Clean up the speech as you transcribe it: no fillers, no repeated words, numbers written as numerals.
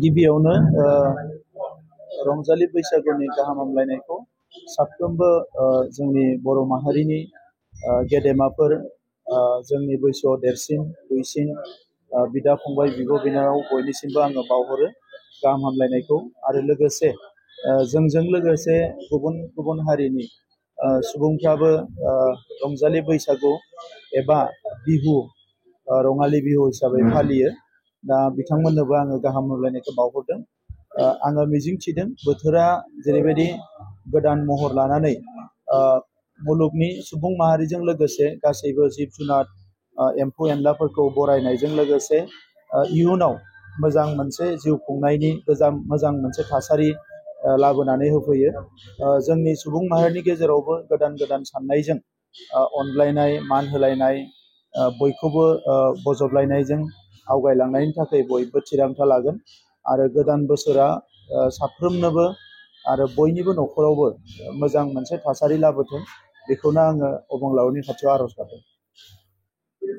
गिबियावनो रंजालि बैसागुनि गाहाम हामलायनायखौ साफ्रोमबो जोंनि बर' माहारिनि गेदेमाफोर जोंनि बैसोआव देरसिन दुइसिन बिदा फंबाय बिब' बिनानाव बयनिसिमबो आङो बावहरो गाहाम हामलायनायखौ आरो लोगोसे जोंजों लोगोसे गुबुन गुबुन हारिनि सुबुंफ्राबो रंजालि बैसागु एबा बिहु रङालि बिहु हिसाबै फालियो दा बिथांमोननोबो आङो गाहाम हामलायनायखौ बावहरदों आङो मिजिंथिदों बोथोरा जेरैबायदि गोदान महर लानानै मुलुगनि सुबुं माहारिजों लोगोसे गासैबो जिब जुनार एम्फौ एनलाफोरखौ बरायनायजों लोगोसे इयुनाव मोजां मोनसे जिउ खुंनायनि मोजां मोनसे थासारि लाबोनानै होफैयो जोंनि सुबुं माहारिनि गेजेरावबो गोदान गोदान साननायजों अनलायनाय मान होलायनाय बयखौबो बजबलायनायजों आवगायलांनायनि थाखाय बयबो थिरांथा लागोन आरो गोदान बोसोरा साफ्रोमनोबो आरो बयनिबो न'खरावबो मोजां मोनसे थासारि लाबोथों बेखौनो आङो अबंलावरिनि खाथियाव आर'ज गाबदों।